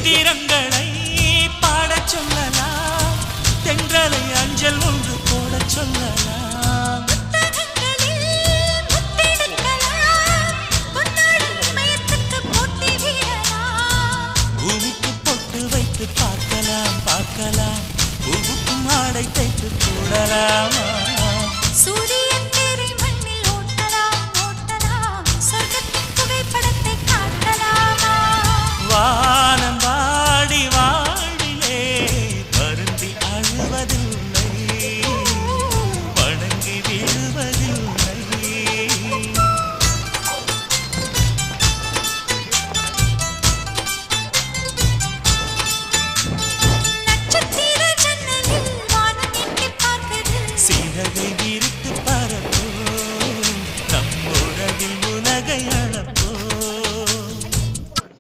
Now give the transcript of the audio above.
மந்திரங்களை பாடச் சொல்லலாம், தென்றலை அஞ்சல் ஒன்று போடச் சொல்லலாம். பூமிக்கு பொட்டு வைத்து பார்க்கலாம் பார்க்கலாம், பூவுக்கும் ஆடை தைத்து போடலாமா?